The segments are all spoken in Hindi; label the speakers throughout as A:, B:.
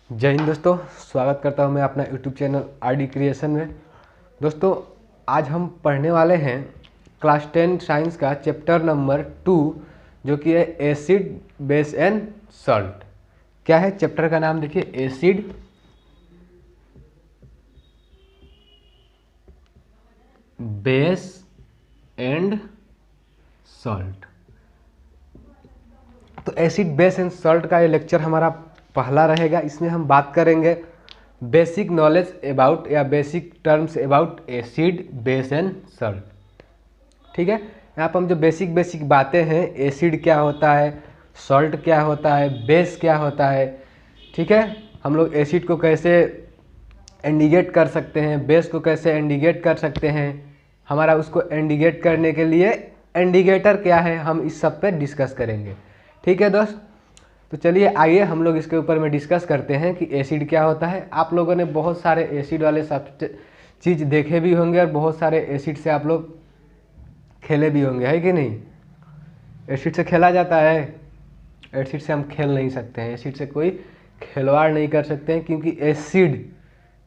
A: जय हिंद दोस्तों, स्वागत करता हूं मैं अपना यूट्यूब चैनल आरडी क्रिएशन में। दोस्तों, आज हम पढ़ने वाले हैं क्लास 10 साइंस का चैप्टर नंबर 2 जो कि है एसिड बेस एंड सॉल्ट। क्या है चैप्टर का नाम? देखिए, एसिड बेस एंड सॉल्ट। तो एसिड बेस एंड सॉल्ट का ये लेक्चर हमारा पहला रहेगा। इसमें हम बात करेंगे बेसिक नॉलेज अबाउट या basic terms about acid base and salt. ठीक है, यहाँ पर हम जो बेसिक बातें हैं, एसिड क्या होता है, सॉल्ट क्या होता है, बेस क्या होता है। ठीक है, हम लोग एसिड को कैसे इंडिकेट कर सकते हैं, बेस को कैसे इंडिकेट कर सकते हैं, हमारा उसको इंडिकेट करने के लिए इंडिकेटर क्या है, हम इस सब पे डिस्कस करेंगे। ठीक है दोस्त, तो चलिए आइए हम लोग इसके ऊपर में डिस्कस करते हैं कि एसिड क्या होता है। आप लोगों ने बहुत सारे एसिड वाले सब चीज़ देखे भी होंगे और बहुत सारे एसिड से आप लोग खेले भी होंगे, है कि नहीं? एसिड से खेला जाता है? एसिड से हम खेल नहीं सकते हैं, एसिड से कोई खिलवाड़ नहीं कर सकते हैं, क्योंकि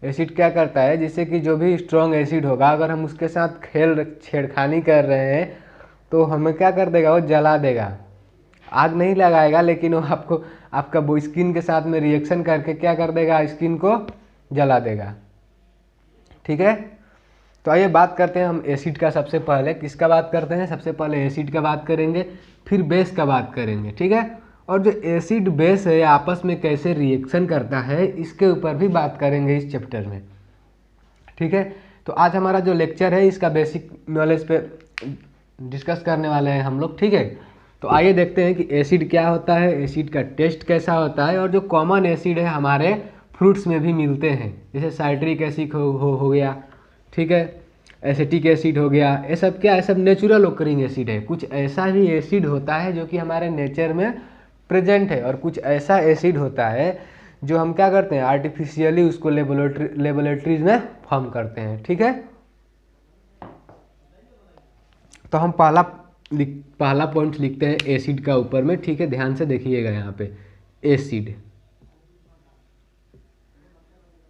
A: एसिड क्या करता है, जैसे कि जो भी स्ट्रॉन्ग एसिड होगा, अगर हम उसके साथ छेड़खानी कर रहे हैं तो हमें क्या कर देगा, वो जला देगा। आग नहीं लगाएगा, लेकिन वो आपका वो स्किन के साथ में रिएक्शन करके क्या कर देगा, स्किन को जला देगा। ठीक है, तो आइए बात करते हैं हम एसिड का। सबसे पहले किसका बात करते हैं? सबसे पहले एसिड का बात करेंगे, फिर बेस का बात करेंगे। ठीक है, और जो एसिड बेस है आपस में कैसे रिएक्शन करता है, इसके ऊपर भी बात करेंगे इस चैप्टर में। ठीक है, तो आज हमारा जो लेक्चर है इसका बेसिक नॉलेज पे डिस्कस करने वाले हैं हम लोग। ठीक है, तो आइए देखते हैं कि एसिड क्या होता है, एसिड का टेस्ट कैसा होता है, और जो कॉमन एसिड है हमारे फ्रूट्स में भी मिलते हैं, जैसे साइट्रिक एसिड हो गया। ठीक है, एसिटिक एसिड हो गया। ये सब क्या है, सब नेचुरल ओकरिंग एसिड है। कुछ ऐसा भी एसिड होता है जो कि हमारे नेचर में प्रेजेंट है, और कुछ ऐसा एसिड होता है जो हम क्या करते हैं, आर्टिफिशियली उसको लेबोरेटरीज में फॉर्म करते हैं। ठीक है, तो हम पहला पॉइंट लिखते हैं एसिड का ऊपर में। ठीक है, ध्यान से देखिएगा यहाँ पे एसिड।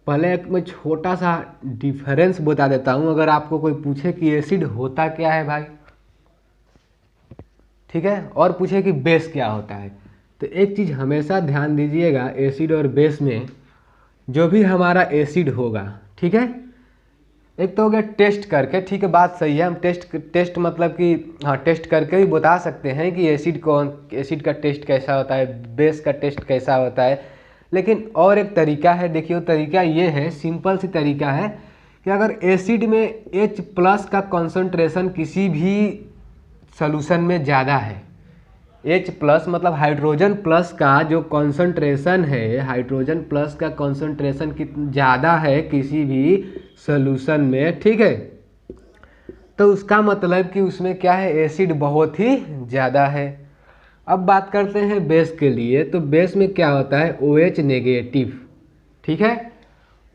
A: पहले एक मैं छोटा सा डिफरेंस बता देता हूँ, अगर आपको कोई पूछे कि एसिड होता क्या है भाई, ठीक है, और पूछे कि बेस क्या होता है, तो एक चीज़ हमेशा ध्यान दीजिएगा, एसिड और बेस में जो भी हमारा एसिड होगा, ठीक है, एक तो हो गया टेस्ट करके। ठीक है, बात सही है, हम टेस्ट मतलब कि हाँ, टेस्ट करके भी बता सकते हैं कि एसिड का टेस्ट कैसा होता है, बेस का टेस्ट कैसा होता है। लेकिन और एक तरीका है, देखिए वो तरीका ये है, सिंपल सी तरीका है कि अगर एसिड में H+ का कॉन्सेंट्रेशन किसी भी सॉल्यूशन में ज़्यादा है, H+ मतलब हाइड्रोजन प्लस का जो कॉन्सेंट्रेशन है, हाइड्रोजन प्लस का कॉन्सेंट्रेशन ज़्यादा है किसी भी सॉल्यूशन में, ठीक है, तो उसका मतलब कि उसमें क्या है, एसिड बहुत ही ज़्यादा है। अब बात करते हैं बेस के लिए, तो बेस में क्या होता है, OH नेगेटिव। ठीक है,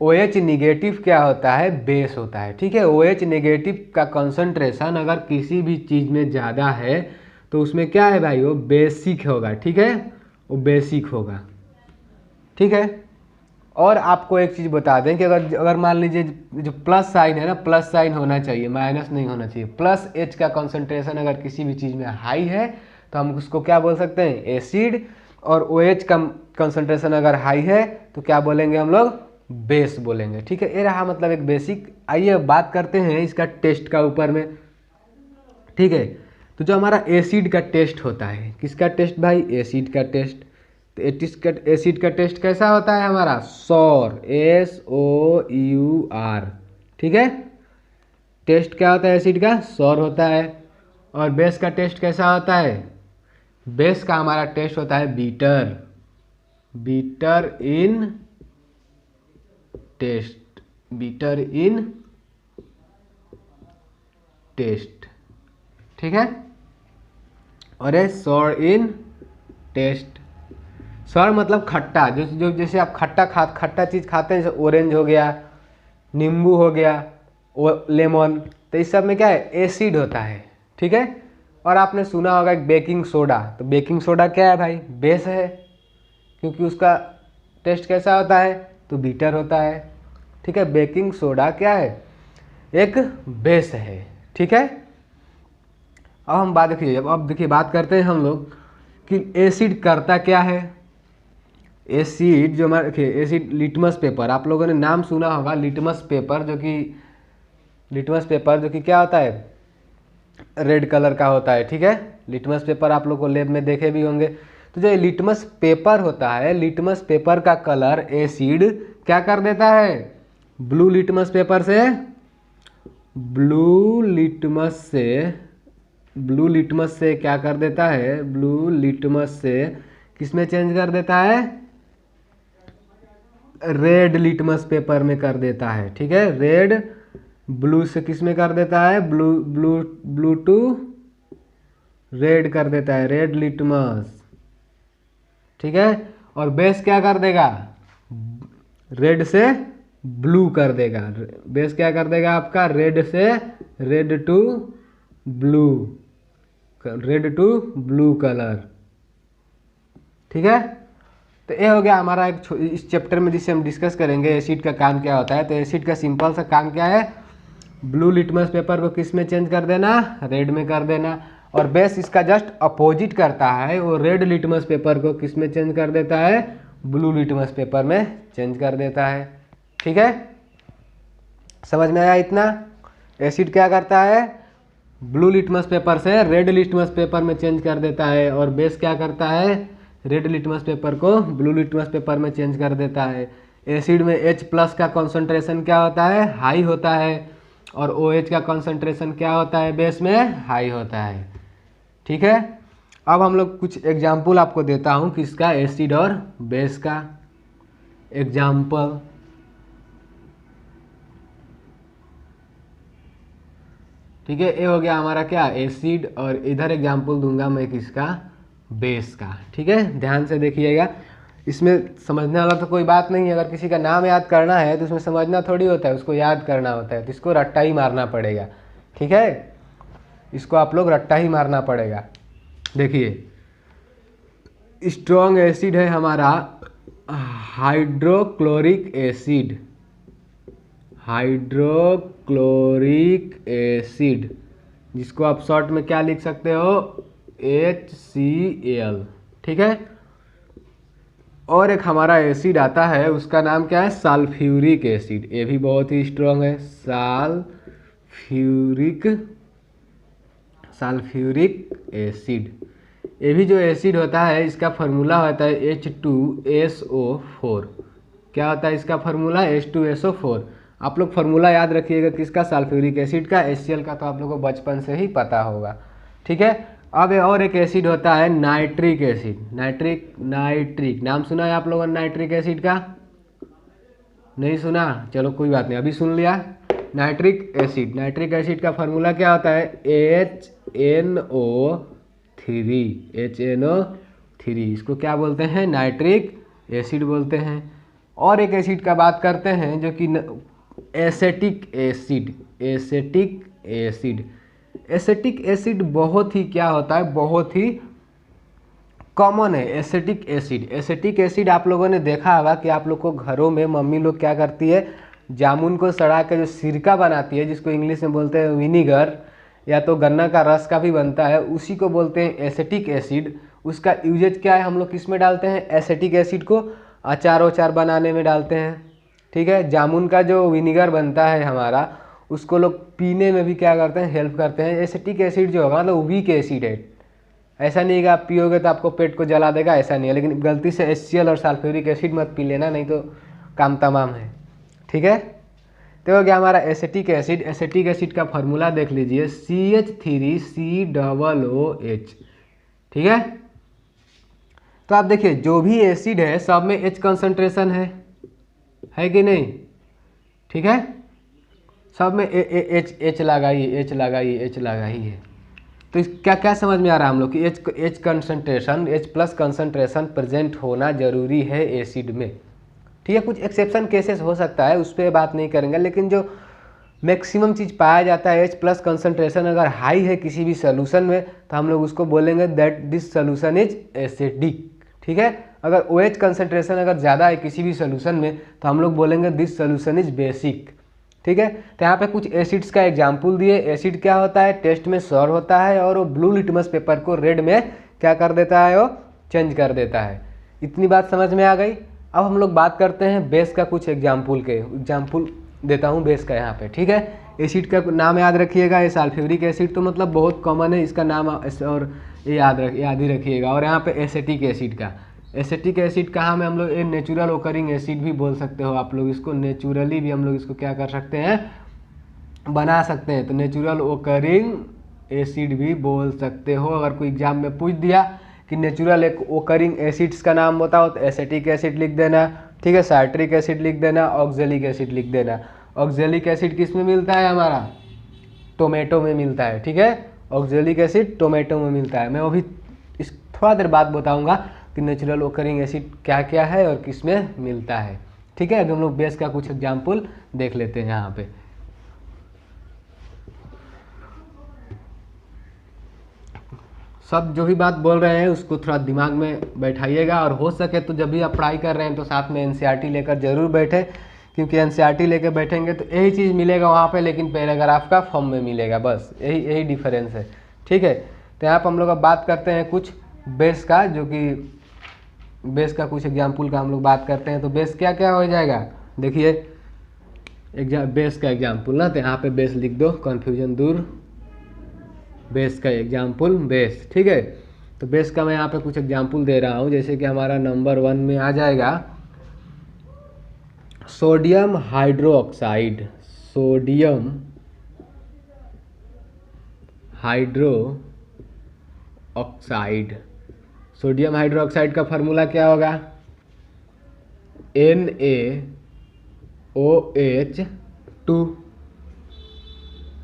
A: OH नेगेटिव क्या होता है, बेस होता है। ठीक है, OH नेगेटिव का कॉन्सेंट्रेशन अगर किसी भी चीज़ में ज़्यादा है तो उसमें क्या है भाई, वो बेसिक होगा। ठीक है, वो बेसिक होगा। ठीक है, और आपको एक चीज़ बता दें कि अगर मान लीजिए जो प्लस साइन है ना, प्लस साइन होना चाहिए, माइनस नहीं होना चाहिए। प्लस H का कॉन्सेंट्रेशन अगर किसी भी चीज़ में हाई है तो हम उसको क्या बोल सकते हैं, एसिड, और OH का कॉन्सेंट्रेशन अगर हाई है तो क्या बोलेंगे हम लोग, बेस बोलेंगे। ठीक है, ये रहा मतलब एक बेसिक। आइए बात करते हैं इसका टेस्ट का ऊपर में। ठीक है, तो जो हमारा एसिड का टेस्ट होता है, किसका टेस्ट भाई, एसिड का टेस्ट। तो एसिड का टेस्ट कैसा होता है हमारा, सौर, SOUR। ठीक है, टेस्ट क्या होता है एसिड का, सौर होता है। और बेस का टेस्ट कैसा होता है, बेस का हमारा टेस्ट होता है बीटर, बीटर इन टेस्ट, बीटर इन टेस्ट। ठीक है, और ये सौर इन टेस्ट। सौर मतलब खट्टा, जो जैसे आप खट्टा चीज़ खाते हैं, जैसे ऑरेंज हो गया, नींबू हो गया, लेमन, तो इस सब में क्या है, एसिड होता है। ठीक है, और आपने सुना होगा बेकिंग सोडा, तो बेकिंग सोडा क्या है भाई, बेस है, क्योंकि उसका टेस्ट कैसा होता है? तो बीटर होता है। ठीक है, बेकिंग सोडा क्या है? एक बेस है। ठीक है, अब हम बात देखिए, अब देखिए बात करते हैं हम लोग कि एसिड करता क्या है। एसिड जो हमारा देखिए, एसिड लिटमस पेपर, आप लोगों ने नाम सुना होगा लिटमस पेपर, जो कि क्या होता है? रेड कलर का होता है। ठीक है, लिटमस पेपर आप लोग को लेब में देखे भी होंगे। तो जो लिटमस पेपर होता है, लिटमस पेपर का कलर एसिड क्या कर देता है? ब्लू लिटमस पेपर से, ब्लू लिटमस से क्या कर देता है? ब्लू लिटमस से किसमें चेंज कर देता है? रेड लिटमस पेपर में कर देता है। ठीक है, रेड ब्लू से किस में कर देता है? ब्लू टू रेड कर देता है, रेड लिटमस। ठीक है, और बेस क्या कर देगा? रेड से ब्लू कर देगा। बेस क्या कर देगा आपका? रेड से रेड टू ब्लू कलर। ठीक है, तो ये हो गया हमारा एक इस चैप्टर में जिसे हम डिस्कस करेंगे एसिड का काम क्या होता है। तो एसिड का सिंपल सा काम क्या है? ब्लू लिटमस पेपर को किस में चेंज कर देना? रेड में कर देना। और बेस इसका जस्ट अपोजिट करता है, वो रेड लिटमस पेपर को किस में चेंज कर देता है? ब्लू लिटमस पेपर में चेंज कर देता है। ठीक है, समझ में आया इतना? एसिड क्या करता है? ब्लू लिटमस पेपर से रेड लिटमस पेपर में चेंज कर देता है, और बेस क्या करता है? रेड लिटमस पेपर को ब्लू लिटमस पेपर में चेंज कर देता है। एसिड में H+ का कॉन्सेंट्रेशन क्या होता है? हाई होता है, और OH का कॉन्सेंट्रेशन क्या होता है? बेस में हाई होता है। ठीक है, अब हम लोग कुछ एग्जाम्पल आपको देता हूँ किसका? एसिड और बेस का एग्जाम्पल। ठीक है, ये हो गया हमारा क्या? एसिड, और इधर एग्जाम्पल दूंगा मैं किसका? बेस का। ठीक है, ध्यान से देखिएगा, इसमें समझने वाला तो कोई बात नहीं है। अगर किसी का नाम याद करना है तो उसमें समझना थोड़ी होता है, उसको याद करना होता है। तो इसको रट्टा ही मारना पड़ेगा। ठीक है, इसको आप लोग रट्टा ही मारना पड़ेगा। देखिए, स्ट्रॉन्ग एसिड है हमारा हाइड्रोक्लोरिक एसिड। हाइड्रोक्लोरिक एसिड, जिसको आप शॉर्ट में क्या लिख सकते हो? HCl। ठीक है, और एक हमारा एसिड आता है, उसका नाम क्या है? Sulphuric acid. ये भी बहुत ही स्ट्रॉन्ग है, सल्फ्यूरिक एसिड। ये भी जो एसिड होता है, इसका फार्मूला होता है H2SO4। क्या होता है इसका फार्मूला? H2SO4। आप लोग फार्मूला याद रखिएगा किसका? सल्फ्यूरिक एसिड का। HCl का तो आप लोगों को बचपन से ही पता होगा। ठीक है, अब और एक एसिड होता है नाइट्रिक एसिड। नाइट्रिक नाम सुना है आप लोगों ने नाइट्रिक एसिड का? नहीं सुना? चलो कोई बात नहीं, अभी सुन लिया। नाइट्रिक एसिड का फार्मूला क्या होता है? HNO3। इसको क्या बोलते हैं? नाइट्रिक एसिड बोलते हैं। और एक एसिड का बात करते हैं जो कि एसेटिक एसिड बहुत ही क्या होता है? बहुत ही कॉमन है एसिटिक एसिड। आप लोगों ने देखा होगा कि आप लोग को घरों में मम्मी लोग क्या करती है? जामुन को सड़ा के जो सिरका बनाती है, जिसको इंग्लिश में बोलते हैं विनीगर, या तो गन्ना का रस का भी बनता है, उसी को बोलते हैं एसिटिक एसिड। उसका यूजेज क्या है? हम लोग किस में डालते हैं? एसिटिक एसिड को अचार बनाने में डालते हैं। ठीक है, जामुन का जो विनीगर बनता है हमारा, उसको लोग पीने में भी क्या करते हैं? हेल्प करते हैं। एसिटिक एसिड जो होगा मतलब वीक एसिड है। ऐसा नहीं है कि आप पियोगे तो आपको पेट को जला देगा, ऐसा नहीं है। लेकिन गलती से HCl और सल्फ्यूरिक एसिड मत पी लेना, नहीं तो काम तमाम है। ठीक है, तो हो गया हमारा एसिटिक एसिड। एसिटिक एसिड का फार्मूला देख लीजिए, CH3COOH। ठीक है, तो आप देखिए जो भी एसिड है सब में H कंसंट्रेशन है कि नहीं? ठीक है, सब में H लगाइए। तो क्या क्या समझ में आ रहा है हम लोग कि H concentration, H+ concentration present होना जरूरी है एसिड में। ठीक है, कुछ एक्सेप्शन केसेस हो सकता है, उस पर बात नहीं करेंगे, लेकिन जो मैक्सिमम चीज़ पाया जाता है H+ कंसंट्रेशन अगर हाई है किसी भी सोल्यूशन में, तो हम लोग उसको बोलेंगे that this solution is acidic. ठीक है, अगर OH कंसनट्रेशन अगर ज़्यादा है किसी भी सोल्यूशन में तो हम लोग बोलेंगे दिस सोल्यूशन इज बेसिक। ठीक है, तो यहाँ पे कुछ एसिड्स का एग्जाम्पल दिए। एसिड क्या होता है, टेस्ट में सॉर होता है और वो ब्लू लिटमस पेपर को रेड में क्या कर देता है, वो चेंज कर देता है। इतनी बात समझ में आ गई। अब हम लोग बात करते हैं बेस का कुछ एग्जाम्पल देता हूँ बेस का यहाँ पे। ठीक है, एसिड का नाम याद रखिएगा, ये सल्फ्यूरिक एसिड तो मतलब बहुत कॉमन है इसका नाम, और ये याद ही रखिएगा। और यहाँ पे एसिटिक एसिड का, एसिटिक एसिड कहाँ में हम लोग ये नेचुरल ओकरिंग एसिड भी बोल सकते हो आप लोग इसको, नेचुरली भी हम लोग इसको क्या कर सकते हैं, बना सकते हैं। तो नेचुरल ओकरिंग एसिड भी बोल सकते हो। अगर कोई एग्जाम में पूछ दिया कि नेचुरल ओकरिंग एसिड्स का नाम बताओ तो एसिटिक एसिड लिख देना। ठीक है, साइट्रिक एसिड लिख देना, ऑक्जेलिक एसिड लिख देना। ऑक्जेलिक एसिड किस में मिलता है, हमारा टोमेटो में मिलता है। ठीक है, ऑक्जेलिक एसिड टोमेटो में मिलता है। मैं वो भी इस थोड़ा देर बाद बताऊंगा कि नेचुरल ओकरिंग एसिड क्या क्या है और किस में मिलता है। ठीक है, अगर हम लोग बेस का कुछ एग्जाम्पल देख लेते हैं यहाँ पे। सब जो भी बात बोल रहे हैं उसको थोड़ा दिमाग में बैठाइएगा, और हो सके तो जब भी आप पढ़ाई कर रहे हैं तो साथ में एनसीईआरटी लेकर जरूर बैठे, क्योंकि एनसीईआरटी लेकर बैठेंगे तो यही चीज़ मिलेगा वहाँ पे, लेकिन पैराग्राफ का फॉर्म में मिलेगा। बस यही डिफरेंस है। ठीक है, तो यहाँ पर हम लोग अब बात करते हैं कुछ बेस का, जो कि बेस का कुछ एग्जाम्पल का हम लोग बात करते हैं। तो बेस क्या क्या हो जाएगा, देखिए बेस का एग्जाम्पल ना, तो यहाँ पे बेस लिख दो, कन्फ्यूजन दूर। बेस का एग्जाम्पल बेस। ठीक है, तो बेस का मैं यहाँ पे कुछ एग्जाम्पल दे रहा हूँ। जैसे कि हमारा नंबर 1 में आ जाएगा sodium hydroxide, sodium hydro oxide. Sodium hydroxide का फार्मूला क्या होगा, NaOH2।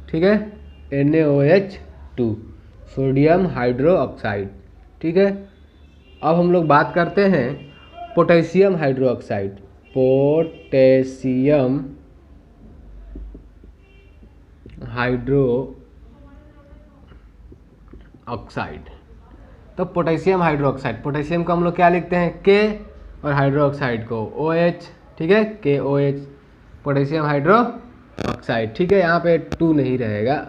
A: ठीक है, NaOH2 सोडियम हाइड्रोक्साइड। ठीक है, अब हम लोग बात करते हैं potassium hydroxide, potassium hydro oxide. तो पोटेशियम हाइड्रोक्साइड, पोटेशियम को हम लोग क्या लिखते हैं, K, और हाइड्रोक्साइड को OH। ठीक है, KOH, पोटेशियम हाइड्रो ऑक्साइड। ठीक है, यहाँ पे 2 नहीं रहेगा,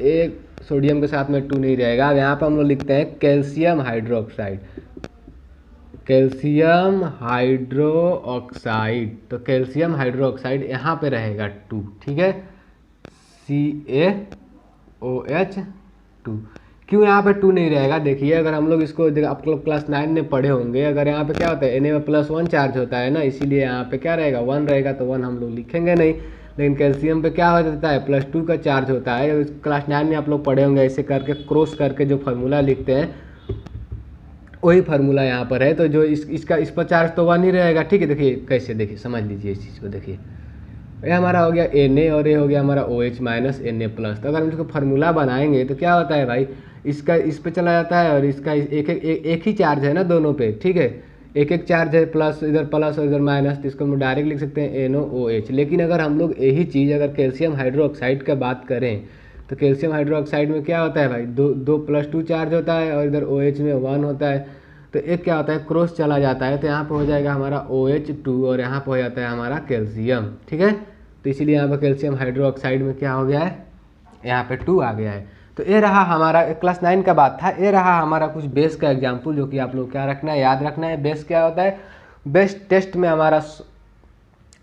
A: एक सोडियम के साथ में 2 नहीं रहेगा। अब यहाँ पे हम लोग लिखते हैं calcium hydroxide, calcium hydro oxide. तो कैल्शियम हाइड्रोक्साइड यहाँ पे रहेगा 2। ठीक है, CaOH2। क्यों यहाँ पे 2 नहीं रहेगा, देखिए अगर हम लोग इसको आप लोग क्लास 9 में पढ़े होंगे, अगर यहाँ पे क्या होता है, Na में +1 चार्ज होता है ना, इसीलिए यहाँ पे क्या रहेगा, 1 रहेगा, तो 1 हम लोग लिखेंगे नहीं। लेकिन कैल्शियम पे क्या हो जाता है, +2 का चार्ज होता है। क्लास 9 में आप लोग पढ़े होंगे, ऐसे करके क्रॉस करके जो फार्मूला लिखते हैं वही फार्मूला यहाँ पर है। तो जो इसका इस पर चार्ज तो 1 ही रहेगा। ठीक है, देखिए कैसे, देखिए समझ लीजिए इस चीज़ को। देखिए ये हमारा हो गया Na और ये हो गया हमारा OH माइनस Na+। तो अगर हम इसको फार्मूला बनाएंगे तो क्या होता है भाई, इसका इस पे चला जाता है और इसका एक ही चार्ज है ना दोनों पे। ठीक है, एक चार्ज है, प्लस इधर प्लस और इधर माइनस, तो इसको हम डायरेक्ट लिख सकते हैं NaOH। लेकिन अगर हम लोग यही चीज़ अगर कैल्शियम हाइड्रोक्साइड का बात करें तो कैल्शियम हाइड्रोक्साइड में क्या होता है भाई, 2 + 2 चार्ज होता है और इधर OH में 1 होता है। तो एक क्या होता है, क्रॉस चला जाता है, तो यहाँ पे हो जाएगा हमारा OH2 और यहाँ पे हो जाता है हमारा कैल्शियम। ठीक है, तो इसीलिए यहाँ पर कैल्शियम हाइड्रोक्साइड में क्या हो गया है, यहाँ पे 2 आ गया है। तो ये रहा हमारा क्लास 9 का बात था। ये रहा हमारा कुछ बेस का एग्जाम्पल, जो कि आप लोग क्या रखना है, याद रखना है। बेस क्या होता है, बेस टेस्ट में हमारा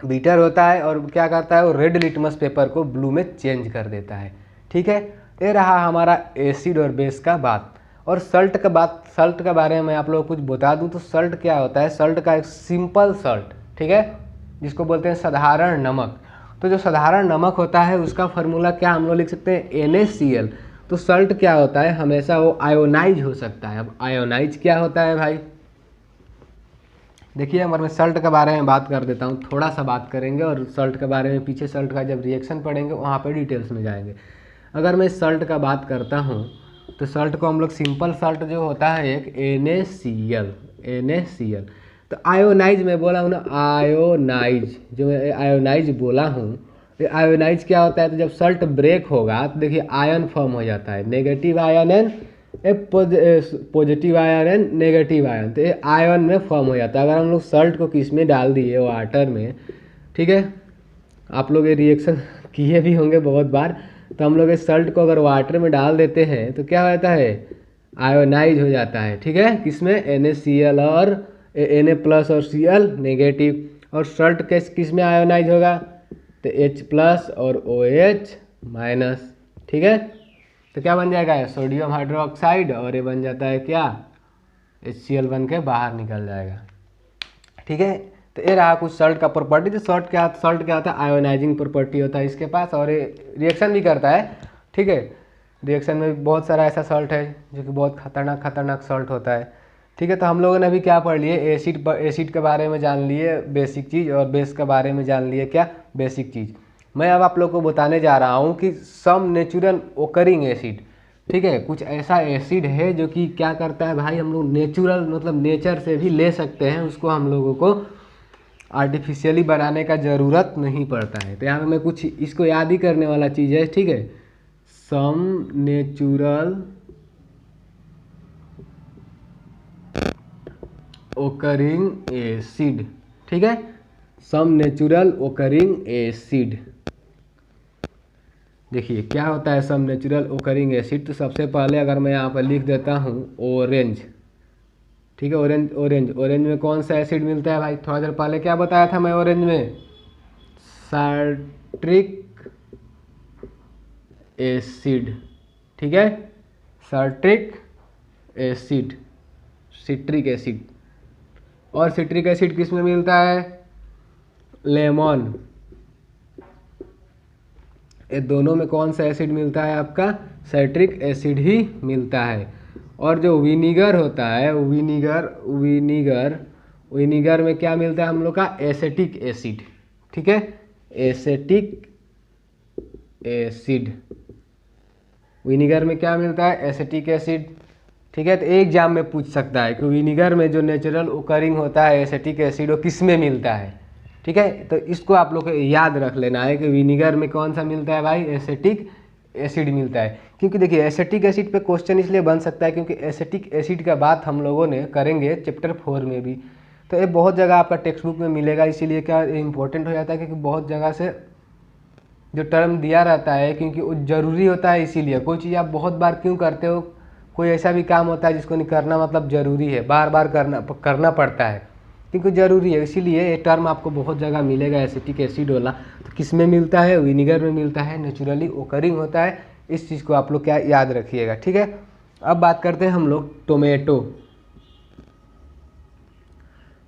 A: बीटर होता है और क्या करता है, वो रेड लिटमस पेपर को ब्लू में चेंज कर देता है। ठीक है, ये रहा हमारा एसिड और बेस का बात। और सल्ट का बात, सल्ट के बारे में मैं आप लोगों को कुछ बता दूं तो सल्ट क्या होता है, सल्ट का एक सिंपल सल्ट, ठीक है, जिसको बोलते हैं साधारण नमक। तो जो साधारण नमक होता है उसका फार्मूला क्या हम लोग लिख सकते हैं, NaCl। तो सल्ट क्या होता है, हमेशा वो आयोनाइज हो सकता है। अब आयोनाइज क्या होता है भाई, देखिए अगर मैं सल्ट के बारे में बात कर देता हूँ, थोड़ा सा बात करेंगे और सल्ट के बारे में पीछे सल्ट का जब रिएक्शन पढ़ेंगे वहाँ पे डिटेल्स में जाएंगे। अगर मैं सल्ट का बात करता हूँ तो सल्ट को हम लोग सिंपल सल्ट जो होता है एक NaCl। तो आयोनाइज मैं बोला हूँ ना, आयोनाइज, जो मैं आयोनाइज बोला हूँ, आयोनाइज क्या होता है, तो जब सल्ट ब्रेक होगा तो देखिए आयन फॉर्म हो जाता है, नेगेटिव आयन एंड एक positive ion and negative ion, तो ये आयन में फॉर्म हो जाता है। अगर हम लोग सॉल्ट को किस में डाल दिए, वाटर में, ठीक है, आप लोग ये रिएक्शन किए भी होंगे बहुत बार। तो हम लोग इस सॉल्ट को अगर वाटर में डाल देते हैं तो क्या होता है, आयोनाइज हो जाता है, ठीक है, किसमें, NaCl और Na+ और Cl नेगेटिव। और सॉल्ट किस में आयोनाइज होगा, तो H+ और OH-, ठीक है। तो क्या बन जाएगा, सोडियम हाइड्रोक्साइड, और ये बन जाता है क्या, HCl बन के बाहर निकल जाएगा, ठीक है। तो ये रहा कुछ सॉल्ट का प्रॉपर्टी। तो सॉल्ट क्या होता है, आयोनाइजिंग प्रॉपर्टी होता है इसके पास, और ये रिएक्शन भी करता है, ठीक है। रिएक्शन में बहुत सारा ऐसा सॉल्ट है जो कि बहुत खतरनाक सॉल्ट होता है, ठीक है। तो हम लोगों ने अभी क्या पढ़ लिए, एसिड के बारे में जान लिए बेसिक चीज़, और बेस के बारे में जान लिए क्या, बेसिक चीज़। मैं अब आप लोग को बताने जा रहा हूँ कि सम नेचुरल ओकरिंग एसिड, ठीक है, कुछ ऐसा एसिड है जो कि क्या करता है भाई, हम लोग नेचुरल मतलब नेचर से भी ले सकते हैं, उसको हम लोगों को आर्टिफिशियली बनाने का ज़रूरत नहीं पड़ता है। तो यहाँ पे मैं कुछ इसको याद ही करने वाला चीज़ है, ठीक है। सम नेचुरल ओकरिंग एसिड, ठीक है, सम नेचुरल ओकरिंग एसिड। देखिए क्या होता है सम नेचुरल ओकरिंग एसिड। तो सबसे पहले अगर मैं यहाँ पर लिख देता हूँ ऑरेंज, ठीक है, ऑरेंज में कौन सा एसिड मिलता है भाई, थोड़ा देर पहले क्या बताया था मैं, ऑरेंज में साइट्रिक एसिड, ठीक है, साइट्रिक एसिड, सिट्रिक एसिड। और सिट्रिक एसिड किस में मिलता है, लेमन। ये दोनों में कौन सा एसिड मिलता है आपका, साइट्रिक एसिड ही मिलता है। और जो विनीगर होता है, विनीगर में क्या मिलता है हम लोग का, एसेटिक एसिड, ठीक है, एसेटिक एसिड। विनीगर में क्या मिलता है, एसेटिक एसिड, ठीक है। तो एक एग्जाम में पूछ सकता है कि विनीगर में जो नेचुरल ओकरिंग होता है एसेटिक एसिड वो किस में मिलता है, ठीक है। तो इसको आप लोग को याद रख लेना है कि विनीगर में कौन सा मिलता है भाई, एसेटिक एसिड मिलता है। क्योंकि देखिए एसेटिक एसिड पे क्वेश्चन इसलिए बन सकता है क्योंकि एसेटिक एसिड का बात हम लोगों ने करेंगे चैप्टर 4 में भी। तो ये बहुत जगह आपका टेक्स्ट बुक में मिलेगा, इसीलिए क्या इंपॉर्टेंट हो जाता है क्योंकि बहुत जगह से जो टर्म दिया रहता है, क्योंकि वो ज़रूरी होता है। इसीलिए कोई चीज़ आप बहुत बार क्यों करते हो, कोई ऐसा भी काम होता है जिसको नहीं करना मतलब ज़रूरी है, बार बार करना पड़ता है क्योंकि ज़रूरी है, इसीलिए ये टर्म आपको बहुत जगह मिलेगा एसिटिक एसिड वाला। तो किस में मिलता है, विनीगर में मिलता है, नेचुरली ओकरिंग होता है। इस चीज़ को आप लोग क्या याद रखिएगा, ठीक है। अब बात करते हैं हम लोग टोमेटो।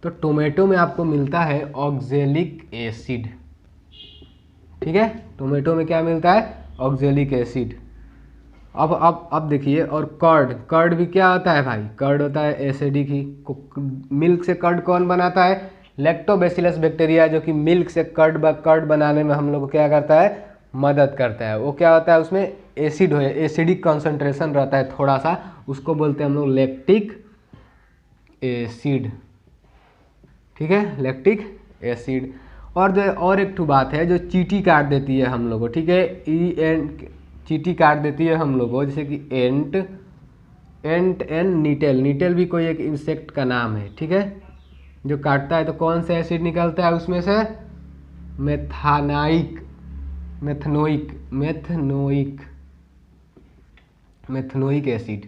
A: तो टोमेटो में आपको मिलता है ऑक्जेलिक एसिड, ठीक है। टोमेटो में क्या मिलता है, ऑक्जेलिक एसिड। अब देखिए, और कर्ड भी क्या होता है भाई, कर्ड होता है एसिडिक ही। मिल्क से कर्ड कौन बनाता है, लैक्टोबैसिलस बैक्टीरिया, जो कि मिल्क से कर्ड बनाने में हम लोग को क्या करता है, मदद करता है। वो क्या होता है, उसमें एसिड एसिडिक कॉन्सेंट्रेशन रहता है थोड़ा सा, उसको बोलते हैं हम लोग लैक्टिक एसिड, ठीक है, लैक्टिक एसिड। और जो और एक ठो बात है जो चीटी काट देती है हम लोग को, ठीक है, चीटी काट देती है हम लोग को, जैसे कि एंट एंड नीटेल भी कोई एक इंसेक्ट का नाम है, ठीक है, जो काटता है। तो कौन सा एसिड निकलता है उसमें से, मेथनोइक एसिड,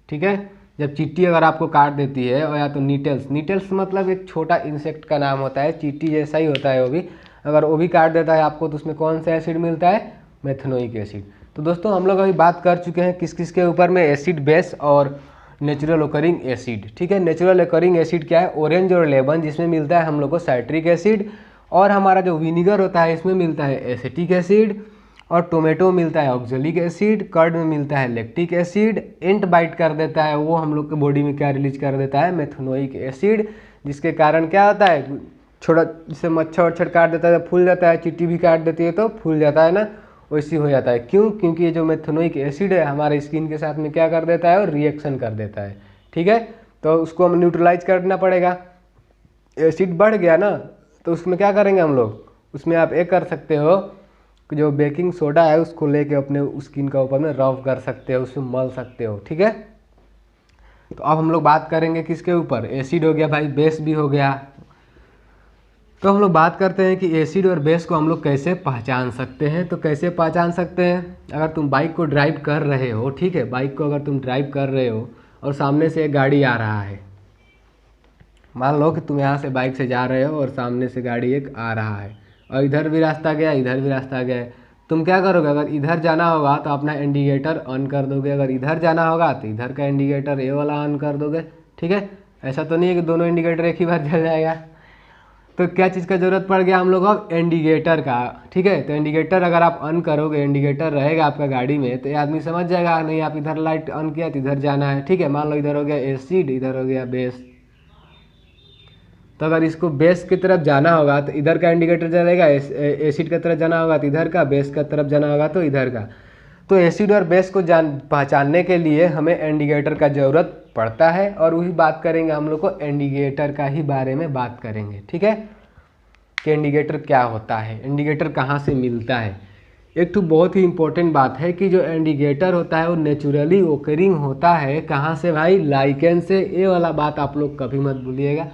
A: ठीक है। जब चींटी अगर आपको काट देती है, और या तो नीटल्स मतलब एक छोटा इंसेक्ट का नाम होता है, चींटी जैसा ही होता है वो भी, अगर वो भी काट देता है आपको तो उसमें कौन सा एसिड मिलता है, मेथनोइक एसिड। तो दोस्तों हम लोग अभी बात कर चुके हैं किस किस के ऊपर में, एसिड, बेस और नेचुरल ओकरिंग एसिड, ठीक है। नेचुरल ओकरिंग एसिड क्या है, ऑरेंज और लेमन, जिसमें मिलता है हम लोग को साइट्रिक एसिड, और हमारा जो विनीगर होता है इसमें मिलता है एसिटिक एसिड, और टोमेटो मिलता है ऑक्जेलिक एसिड, कर्ड में मिलता है लैक्टिक एसिड, एंट बाइट कर देता है वो हम लोग के बॉडी में क्या रिलीज कर देता है, मेथनोइक एसिड, जिसके कारण क्या होता है, छोटा जैसे मच्छर काट देता है तो फूल जाता है, चींटी भी काट देती है तो फूल जाता है ना, वैसे हो जाता है। क्यों, क्योंकि ये जो मेथनोइक एसिड है हमारे स्किन के साथ में क्या कर देता है, और रिएक्शन कर देता है, ठीक है। तो उसको हम न्यूट्रलाइज करना पड़ेगा। एसिड बढ़ गया ना तो उसमें क्या करेंगे हम लोग, उसमें आप एक कर सकते हो जो बेकिंग सोडा है उसको लेके अपने स्किन का ऊपर में रब कर सकते हो, उसमें मल सकते हो, ठीक है। तो अब हम लोग बात करेंगे किसके ऊपर, एसिड हो गया भाई, बेस भी हो गया। तो हम लोग बात करते हैं कि एसिड और बेस को हम लोग कैसे पहचान सकते हैं। तो कैसे पहचान सकते हैं, अगर तुम बाइक को ड्राइव कर रहे हो, ठीक है, बाइक को अगर तुम ड्राइव कर रहे हो और सामने से एक गाड़ी आ रहा है, मान लो कि तुम यहाँ से बाइक से जा रहे हो और सामने से गाड़ी एक आ रहा है और इधर भी रास्ता गया, इधर भी रास्ता गया, तुम क्या करोगे, अगर इधर जाना होगा तो अपना इंडिकेटर ऑन कर दोगे, अगर इधर जाना होगा तो इधर का इंडिकेटर ये वाला ऑन कर दोगे, ठीक है। ऐसा तो नहीं है कि दोनों इंडिकेटर एक ही बार जल जाएगा। तो क्या चीज़ का ज़रूरत पड़ गया हम लोग अब, इंडिकेटर का, ठीक है। तो इंडिकेटर अगर आप ऑन करोगे, इंडिकेटर रहेगा आपका गाड़ी में, तो ये आदमी समझ जाएगा नहीं आप इधर लाइट ऑन किया तो इधर जाना है, ठीक है। मान लो इधर हो गया एसिड, इधर हो गया बेस, तो अगर इसको बेस की तरफ जाना होगा तो इधर का इंडिकेटर जलेगा, एसिड की तरफ जाना होगा तो इधर का, बेस की तरफ जाना होगा तो इधर का। तो एसिड और बेस को पहचानने के लिए हमें इंडिकेटर का ज़रूरत पड़ता है, और वही बात करेंगे हम लोग को इंडिकेटर का ही बारे में बात करेंगे, ठीक है, कि इंडिकेटर क्या होता है, इंडिकेटर कहाँ से मिलता है। एक तो बहुत ही इम्पोर्टेंट बात है कि जो इंडिकेटर होता है वो नेचुरली ओकरिंग होता है, कहाँ से भाई, लाइकेन से। ये वाला बात आप लोग कभी मत भूलिएगा,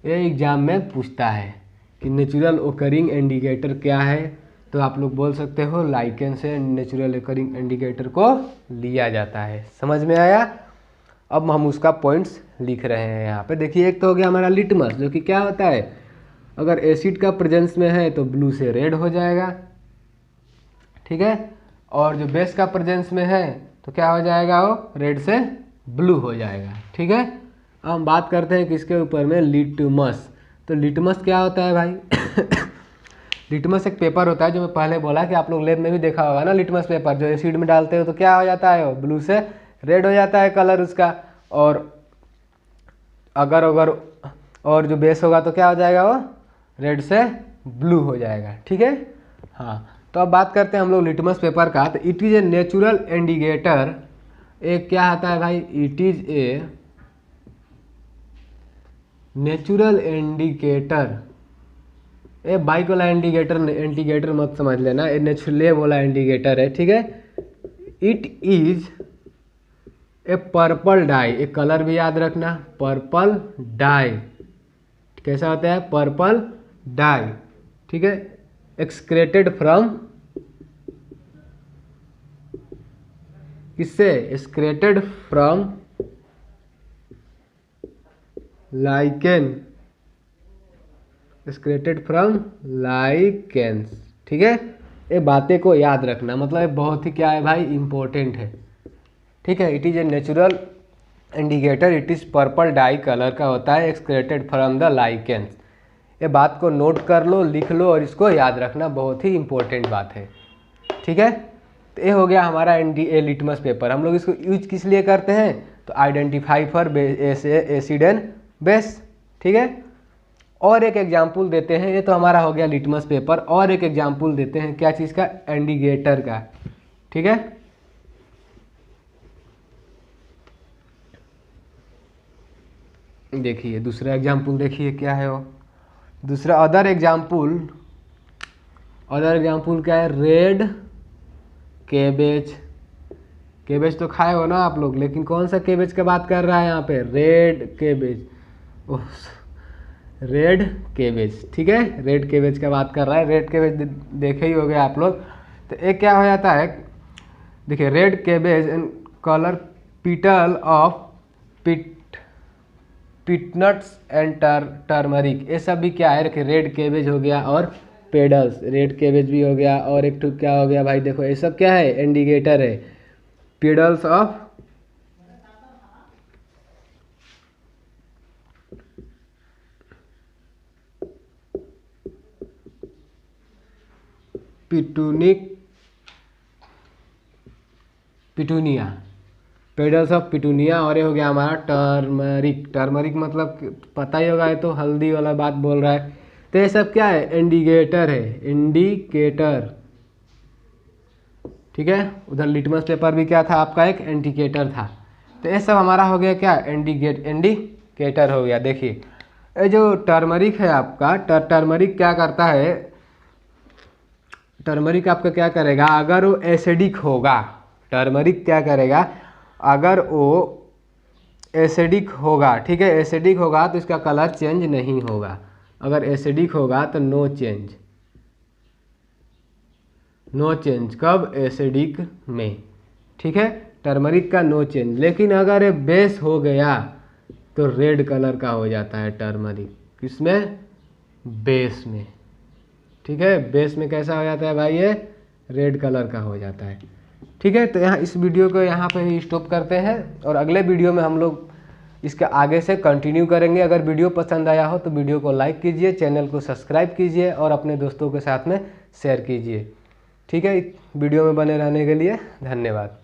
A: ये एग्जाम में पूछता है कि नेचुरल ओकरिंग इंडिकेटर क्या है, तो आप लोग बोल सकते हो लाइकेन से नेचुरल ओकरिंग इंडिकेटर को लिया जाता है। समझ में आया। अब हम उसका पॉइंट्स लिख रहे हैं यहाँ पे। देखिए एक तो हो गया हमारा लिटमस, जो कि क्या होता है, अगर एसिड का प्रेजेंस में है तो ब्लू से रेड हो जाएगा, ठीक है, और जो बेस का प्रेजेंस में है तो क्या हो जाएगा, वो रेड से ब्लू हो जाएगा, ठीक है। अब हम बात करते हैं किसके ऊपर में, लिटमस। तो लिटमस क्या होता है भाई लिटमस एक पेपर होता है, जो मैं पहले बोला कि आप लोग लैब में भी देखा होगा ना, लिटमस पेपर जो एसिड में डालते हो तो क्या हो जाता है, वो ब्लू से रेड हो जाता है कलर उसका, और अगर अगर और जो बेस होगा तो क्या हो जाएगा, वो रेड से ब्लू हो जाएगा, ठीक है। हाँ, तो अब बात करते हैं हम लोग लिटमस पेपर का। तो it is a natural indicator, एक क्या आता है भाई, it is a natural indicator. A bike वाला इंडिकेटर मत समझ लेना, ये नेचुरल वाला इंडिकेटर है, ठीक है। It is a purple dye, एक कलर भी याद रखना, पर्पल डाई, कैसा होता है, पर्पल डाई, ठीक है। एक्सक्रेटेड फ्रॉम, किससे, एक्सक्रेटेड फ्रॉम लाइकेन, एक्सक्रेटेड फ्रॉम लाइकेन्स, ठीक है। ये बातें को याद रखना, मतलब ये बहुत ही क्या है भाई, इंपॉर्टेंट है, ठीक है। It is a natural indicator, it is purple die colour का होता है, एक्सक्रेटेड फ्रॉम द लाइकेन्स। ये बात को नोट कर लो, लिख लो, और इसको याद रखना, बहुत ही इंपॉर्टेंट बात है, ठीक है। तो ये हो गया हमारा लिटमस पेपर। हम लोग इसको यूज किस लिए करते हैं, तो identify for acid and base, ठीक है। और एक एग्जाम्पल देते हैं, ये तो हमारा हो गया लिटमस पेपर, और एक एग्जाम्पल देते हैं क्या चीज़ का, इंडिकेटर का, ठीक है। देखिए दूसरा एग्जाम्पल, देखिए क्या है वो दूसरा अदर एग्जाम्पल क्या है, रेड केबेज। केबेज तो खाए हो ना आप लोग, लेकिन कौन सा केबेज का बात कर रहा है यहाँ पे, रेड केबेज, रेड केबेज, ठीक है, रेड केबेज का बात कर रहा है। रेड केबेज देखे ही हो गए आप लोग। तो एक क्या हो जाता है, देखिए red cabbage and colour petal of peanuts and turmeric, ये सब भी क्या है, देखिए रेड केबेज हो गया, और पेडल्स, रेड केबेज भी हो गया, और एक तो क्या हो गया भाई, देखो ये सब क्या है, इंडिकेटर है, pedals of petunia, pedals of petunia, और ये हो गया हमारा टर्मरिक। टर्मरिक मतलब पता ही होगा, ये तो हल्दी वाला बात बोल रहा है। तो ये सब क्या है, इंडिकेटर है, इंडिकेटर, ठीक है। उधर लिटमस पेपर भी क्या था आपका, एक इंडिकेटर था। तो ये सब हमारा हो गया क्या, इंडिकेटर हो गया। देखिए ये जो टर्मरिक है आपका, टर्मरिक क्या करता है, टर्मरिक आपका क्या करेगा, अगर वो एसिडिक होगा, टर्मरिक क्या करेगा, अगर वो एसिडिक होगा, ठीक है, एसिडिक होगा तो इसका कलर चेंज नहीं होगा। अगर एसिडिक होगा तो नो चेंज, नो चेंज कब, एसिडिक में, ठीक है, टर्मरिक का नो चेंज। लेकिन अगर ये बेस हो गया तो रेड कलर का हो जाता है टर्मरिक, किसमें, बेस में, ठीक है, बेस में कैसा हो जाता है भाई, ये रेड कलर का हो जाता है, ठीक है। तो यहाँ इस वीडियो को यहाँ पे ही स्टॉप करते हैं और अगले वीडियो में हम लोग इसके आगे से कंटिन्यू करेंगे। अगर वीडियो पसंद आया हो तो वीडियो को लाइक कीजिए, चैनल को सब्सक्राइब कीजिए और अपने दोस्तों के साथ में शेयर कीजिए, ठीक है। वीडियो में बने रहने के लिए धन्यवाद।